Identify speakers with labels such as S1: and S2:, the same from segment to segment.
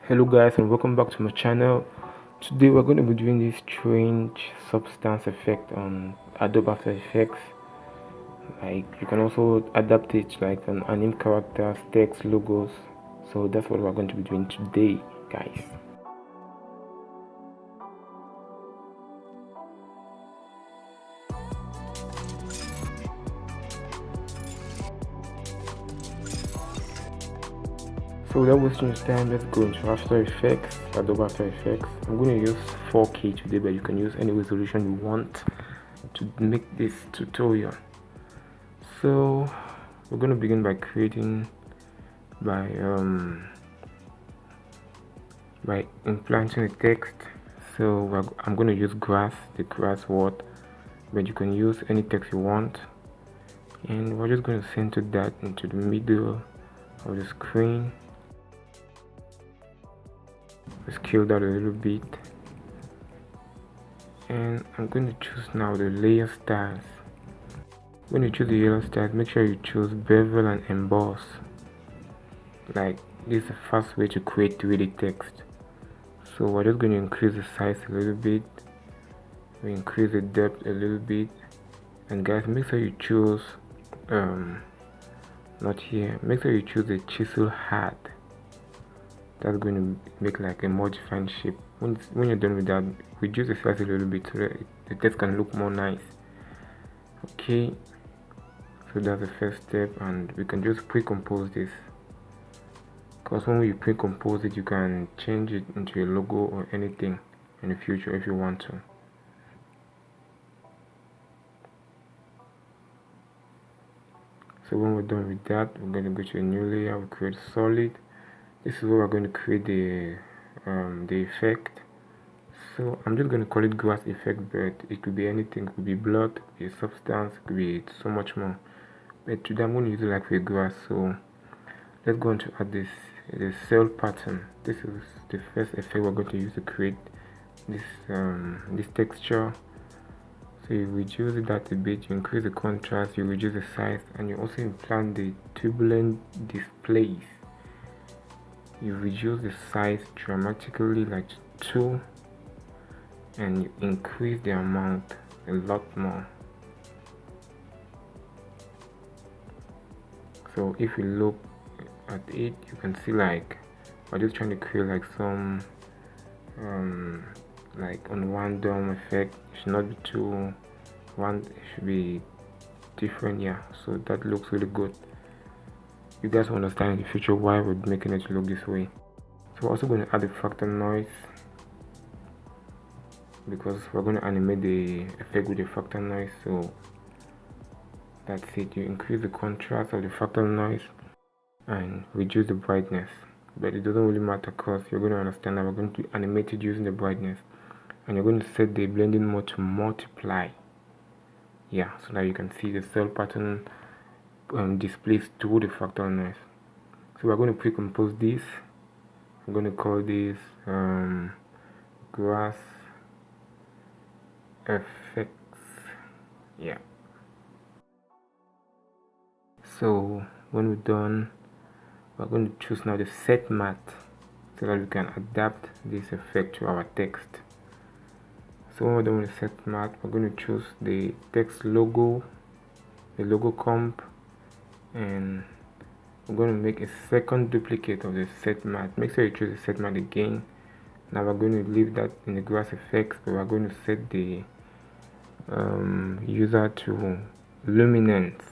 S1: Hello guys, and welcome back to my channel. Today we're going to be doing this strange substance effect on Adobe After Effects. Like, you can also adapt it like an anime characters, text, logos. So that's what we're going to be doing today, guys. So without wasting time, let's go into After Effects, Adobe After Effects. I'm going to use 4K today, but you can use any resolution you want to make this tutorial. So we're going to begin by creating by implanting a text. So I'm going to use the grass word, but you can use any text you want, and we're just going to center that into the middle of the screen. Scale that a little bit, and I'm going to choose now the layer styles. When you choose the yellow styles, make sure you choose bevel and emboss. Like, this is the first way to create 3D text. So we're just going to increase the size a little bit, we increase the depth a little bit, and guys, make sure you choose not here, make sure you choose the chisel hard. That's going to make like a more defined shape. When you're done with that, reduce the size a little bit so that the text can look more nice. Okay, so that's the first step, and we can just pre-compose this, because when you pre-compose it, you can change it into a logo or anything in the future if you want to. So when we're done with that, we're going to go to a new layer, we create solid. This is where we're going to create the effect. So I'm just going to call it grass effect, but it could be anything. It could be blood, it could be a substance, it could be so much more. But today I'm going to use it like for a grass. So let's go on to add this the cell pattern. This is the first effect we're going to use to create this texture. So you reduce that a bit, you increase the contrast, you reduce the size, and you also implant the turbulent displays. You reduce the size dramatically, like 2, and you increase the amount a lot more. So if you look at it, you can see like we're just trying to create like some like on one dome effect. It should not be too one, it should be different. Yeah, so that looks really good. You guys will understand in the future why we're making it look this way. So we're also going to add the fractal noise, because we're going to animate the effect with the fractal noise. So that's it. You increase the contrast of the fractal noise and reduce the brightness, but it doesn't really matter because you're going to understand that we're going to animate it using the brightness, and you're going to set the blending mode to multiply. Yeah, so that you can see the cell pattern displays through the fractal noise. So we're going to pre-compose this. I'm going to call this grass effects. Yeah, so when we're done, we're going to choose now the set matte so that we can adapt this effect to our text. So when we're done with the set matte, we're going to choose the text logo, the logo comp, and we're going to make a second duplicate of the set matte. Make sure you choose the set matte again. Now we're going to leave that in the grass effects, but we're going to set the user to luminance,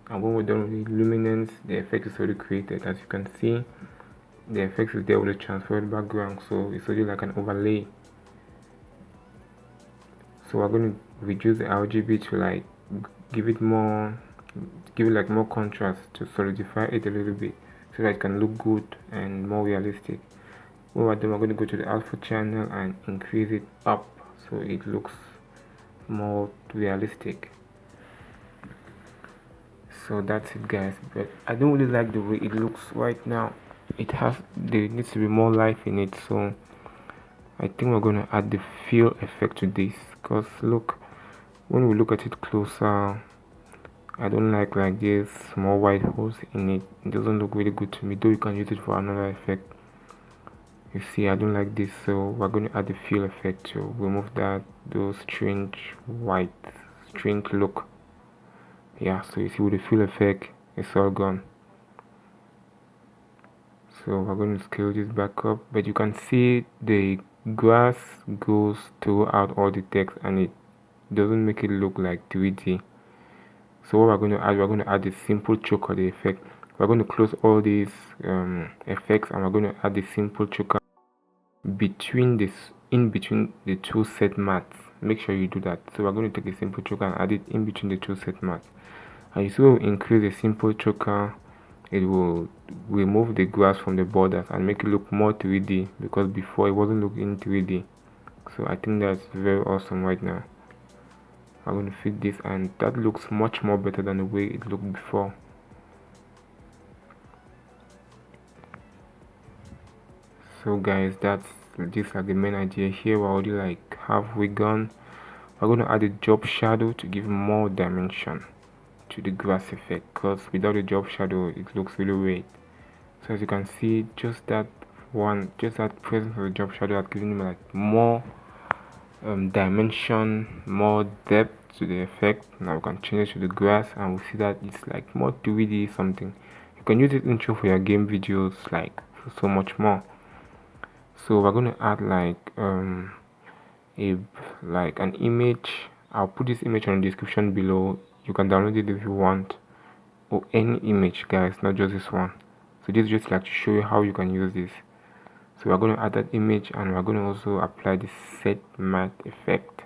S1: and when we're done with luminance, the effect is already created. As you can see, the effect is there with the transparent background, so it's already like an overlay. So we're going to reduce the RGB to like give it like more contrast, to solidify it a little bit so that it can look good and more realistic. When we're done, we're going to go to the alpha channel and increase it up so it looks more realistic. So that's it, guys, but I don't really like the way it looks right now. There needs to be more life in it, so I think we're going to add the fill effect to this, because look, when we look at it closer, I don't like this small white holes in it. It doesn't look really good to me, though you can use it for another effect. You see, I don't like this, so we're going to add the fill effect to remove those strange look. Yeah, so you see with the fill effect, it's all gone. So we're going to scale this back up, but you can see the grass goes throughout all the text and it doesn't make it look like 3D. So what we're going to add the simple choker, the effect. We're going to close all these effects and we're going to add the simple choker in between the two set mats. Make sure you do that. So we're going to take the simple choker and add it in between the two set mats. And you see when we increase the simple choker, it will remove the grass from the borders and make it look more 3D, because before it wasn't looking 3D. So I think that's very awesome right now. I'm going to fit this and that looks much more better than the way it looked before. So guys, these are the main idea here. We're already like halfway gone. We're going to add a drop shadow to give more dimension to the grass effect, because without a drop shadow it looks really weird. So as you can see, just that presence of the drop shadow has given me like more dimension, more depth to the effect. Now we can change it to the grass and we see that it's like more 3D something. You can use it intro for your game videos, like so much more. So we're going to add like an image. I'll put this image on the description below. You can download it if you want, or any image guys, not just this one. So this is just like to show you how you can use this. So we're going to add that image and we're going to also apply the set matte effect,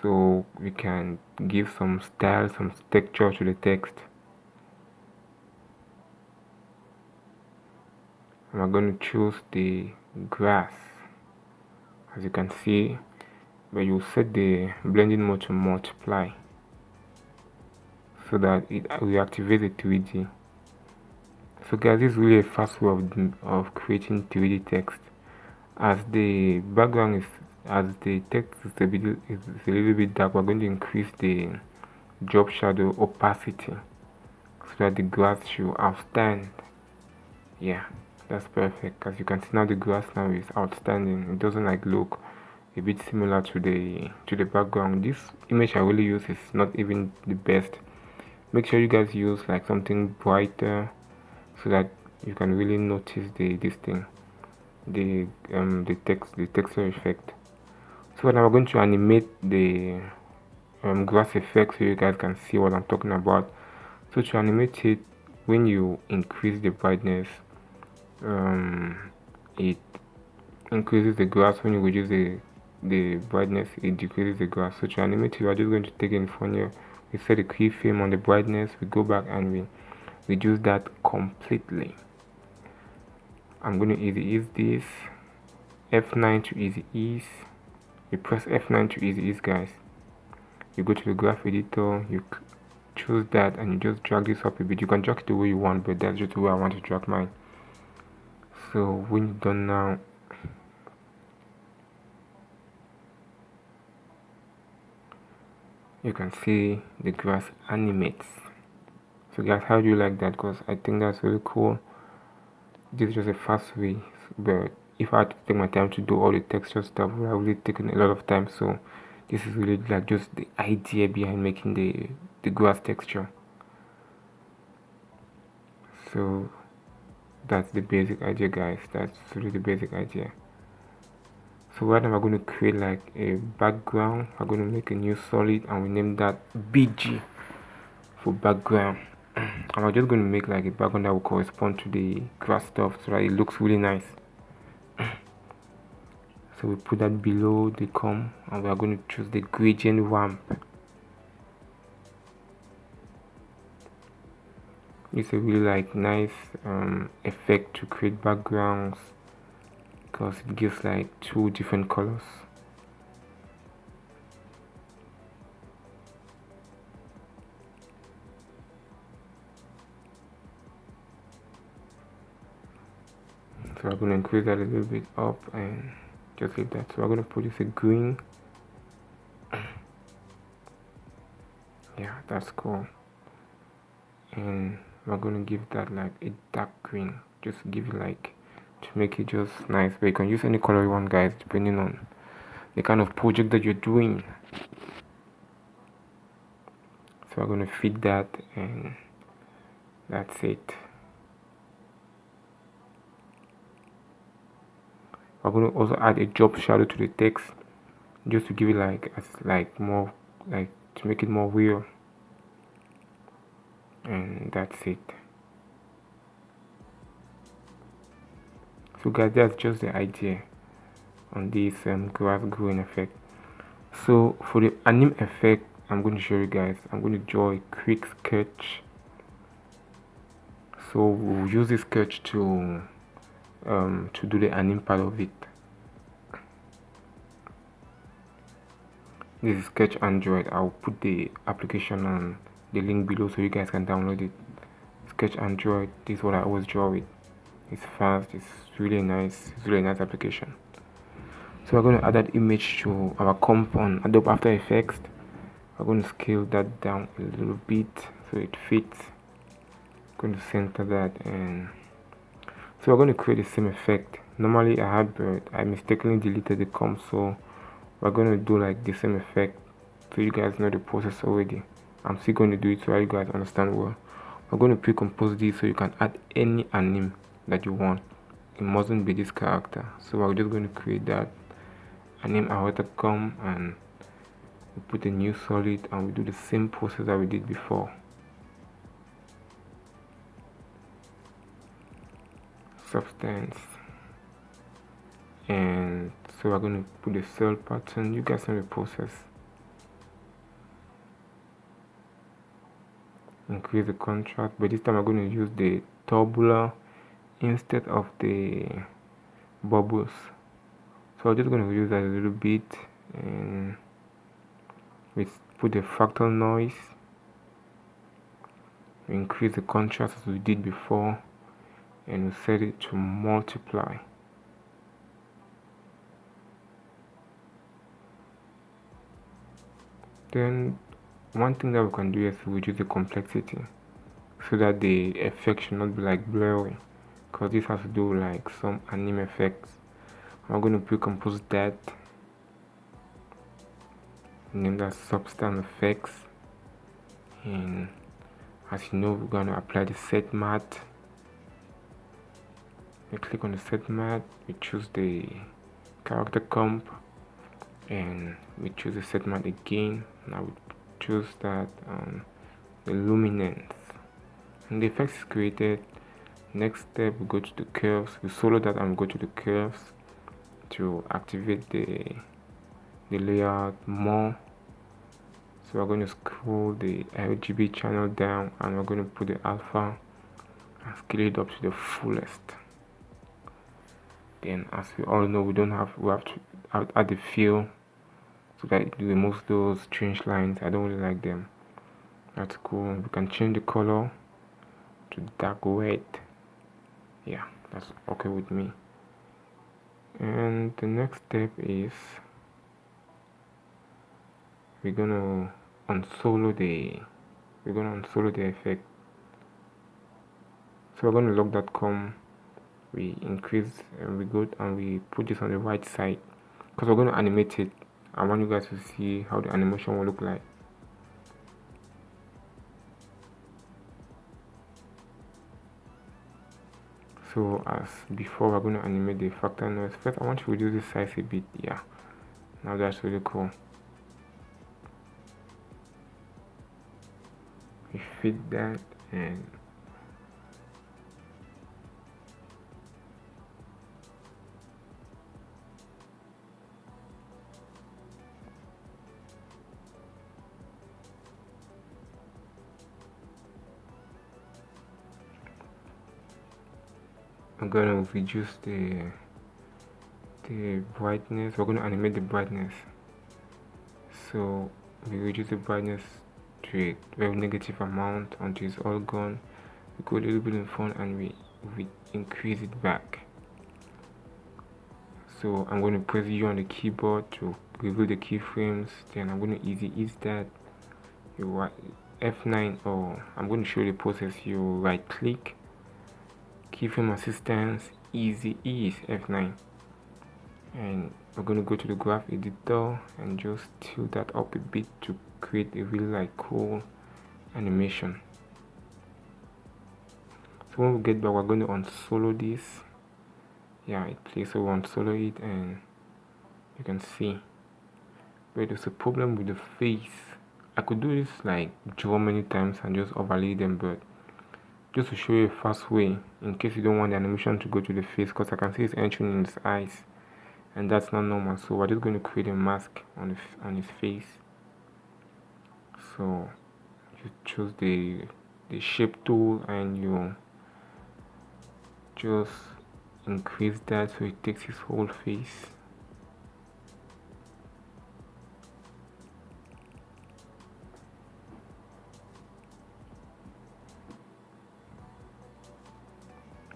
S1: so we can give some style, some texture to the text. And we're going to choose the grass, as you can see, but you set the blending mode to multiply so that it reactivates the 3D. So guys, this is really a fast way of creating 3D text. As the text is a little bit dark, we're going to increase the drop shadow opacity so that the grass should outstand. Yeah, that's perfect. As you can see now, the grass now is outstanding. It doesn't like look a bit similar to the background. This image I really use is not even the best. Make sure you guys use like something brighter so that you can really notice the texture effect. So now we're going to animate the grass effect so you guys can see what I'm talking about. So to animate it, when you increase the brightness, it increases the grass. When you reduce the brightness, it decreases the grass. So to animate it, we're just going to take in phone here. We set a keyframe on the brightness, we go back and we reduce that completely. I'm going to easy ease this. F9 to easy ease. You press F9 to easy ease guys. You go to the graph editor, you choose that and you just drag this up a bit. You can drag it the way you want, but that's just the way I want to drag mine. So when you're done now, you can see the grass animates. So guys, how do you like that? Because I think that's really cool. This is just a fast way, but if I had to take my time to do all the texture stuff, it would have really taken a lot of time. So this is really like just the idea behind making the grass texture. So that's the basic idea guys. That's really the basic idea. So right now we're going to create like a background. We're going to make a new solid and we name that BG for background. And we're just going to make like a background that will correspond to the grass stuff so that it looks really nice. So we put that below the comb and we are going to choose the gradient ramp. It's a really like nice effect to create backgrounds because it gives like two different colors. So I'm going to increase that a little bit up and just like that. So I'm going to put this a green. Yeah, that's cool. And we're gonna give that like a dark green, just give it like to make it just nice. But you can use any color you want, guys, depending on the kind of project that you're doing. So we're gonna fit that, and that's it. We're gonna also add a drop shadow to the text, just to give it like more, like to make it more real. And that's it. So guys, that's just the idea on this grass growing effect. So for the anime effect, I'm going to show you guys. I'm going to draw a quick sketch. So we'll use this sketch to do the anime part of it. This is Sketch Android. I'll put the application on the link below so you guys can download it. Sketch Android. This is what I always draw with. It's fast. It's really nice. It's really nice application. So we're going to add that image to our comp on Adobe After Effects. We're going to scale that down a little bit so it fits. I'm going to center that, and so we're going to create the same effect. Normally I mistakenly deleted the comp, so we're going to do like the same effect so you guys know the process already. I'm still going to do it so you guys understand well. We're going to pre-compose this so you can add any anime that you want. It mustn't be this character, so we're just going to create that anime avatar comp, and we put a new solid, and we do the same process that we did before. Substance, and so we're going to put the cell pattern. You guys know the process. Increase the contrast, but this time I'm going to use the tubular instead of the bubbles. So I'm just going to use that a little bit, and we put the fractal noise. We increase the contrast as we did before, and we set it to multiply. Then one thing that we can do is reduce the complexity so that the effect should not be like blurry, because this has to do like some anime effects. I'm going to pre-compose that, name that substance effects, and as you know, we're going to apply the set matte. We click on the set matte, we choose the character comp, and we choose the set matte again. Now we choose that the luminance, and the effect is created. Next step, we go to the curves. We solo that and go to the curves to activate the layout more. So we're going to scroll the RGB channel down, and we're going to put the alpha and scale it up to the fullest. Then, as we all know, we have to add the fill so that it removes those strange lines. I don't really like them. That's cool. We can change the color to dark red. Yeah, that's okay with me. And the next step is we're gonna unsolo the effect. So we're gonna lock that comp. We increase, and we go and we put this on the right side because we're going to animate it. I want you guys to see how the animation will look like. So as before, we're going to animate the fractal noise. First, I want to reduce the size a bit. Yeah, now that's really cool. We fit that, and I'm gonna reduce the brightness. We're gonna animate the brightness. So we reduce the brightness to a very negative amount until it's all gone. We go a little bit in front, and we increase it back. So I'm going to press U on the keyboard to reveal the keyframes. Then I'm going to ease that. F9, or I'm going to show you the process. You right click, keyframe assistance, easy ease, F9, and we're going to go to the graph editor and just tilt that up a bit to create a really cool animation. So when we get back, we're going to unsolo this. Yeah, it plays, so we unsolo it, and you can see. But there's a problem with the face. I could do this draw many times and just overlay them, but just to show you a fast way in case you don't want the animation to go to the face, because I can see it's entering in his eyes, and that's not normal. So we're just going to create a mask on his face. So you choose the shape tool and you just increase that so it takes his whole face.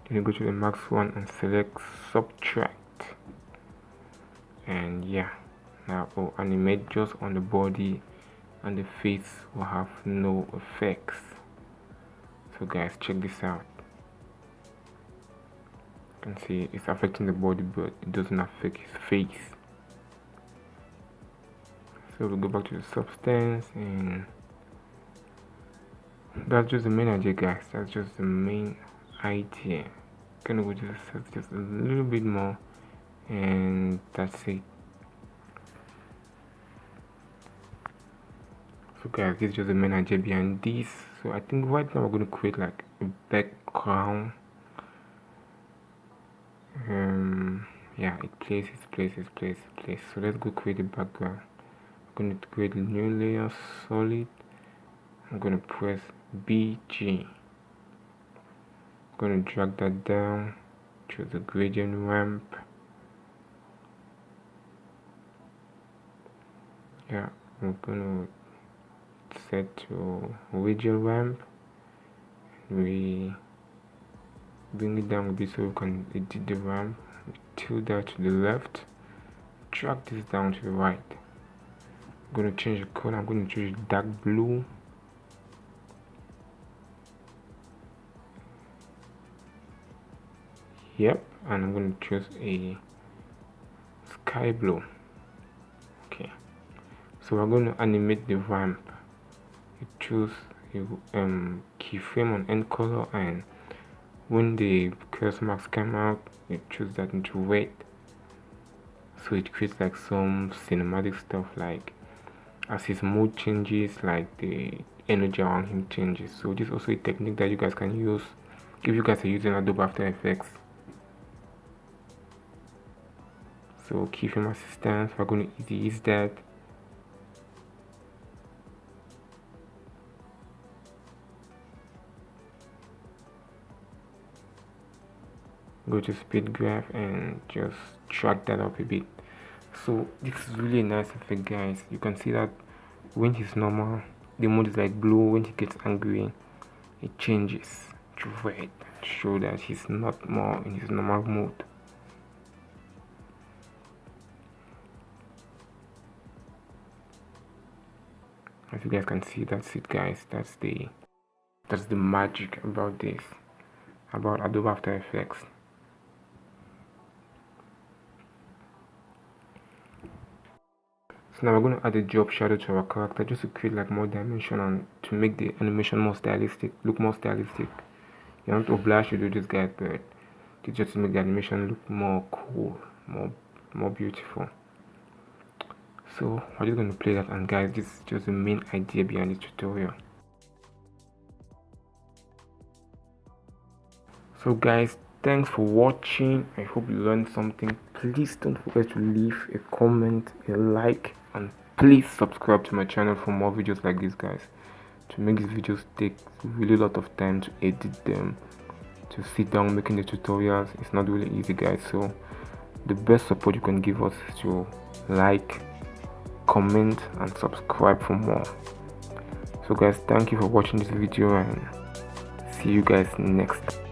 S1: Then you go to the max one and select subtract, and yeah, now we'll animate just on the body and the face will have no effects. So guys, check this out. You can see it's affecting the body, but it doesn't affect his face. So we'll go back to the substance, and that's just the main idea, guys. That's just the main idea. Gonna go just a little bit more, and that's it. So guys, this is just the main idea behind this. So I think right now we're going to create a background. Yeah, it places. So let's go create a background. I'm going to create a new layer, solid. I'm going to press BG. I'm going to drag that down to the gradient ramp. Yeah, I'm going to set to radial ramp. We bring it down a bit so we can edit the ramp. We tilt that to the left, drag this down to the right. I'm going to change the color. I'm going to choose dark blue. Yep, and I'm going to choose a sky blue. Okay, so we're going to animate the ramp. You choose your keyframe on end color, and when the cursor marks come out, you choose that into red. So it creates some cinematic stuff, as his mood changes, the energy around him changes. So this is also a technique that you guys can use if you guys are using Adobe After Effects. So keyframe assistance, we're going to ease that. Go to speed graph and just drag that up a bit. So this is really a nice effect, guys. You can see that when he's normal, the mode is blue. When he gets angry, it changes to red to show that he's not more in his normal mode. As you guys can see, that's it, guys. That's the magic about this, about Adobe After Effects. So now we're going to add a drop shadow to our character just to create more dimension and to make the animation more stylistic, look more stylistic. You're not obliged to do this, guys, but it's just to make the animation look more cool, more beautiful. So we're just going to play that, and guys, this is just the main idea behind this tutorial. So guys, thanks for watching. I hope you learned something. Please don't forget to leave a comment, a like, and please subscribe to my channel for more videos like this, guys. To make these videos take really a lot of time to edit them, to sit down making the tutorials. It's not really easy, guys. So the best support you can give us is to like, comment, and subscribe for more. So guys, thank you for watching this video, and see you guys next time.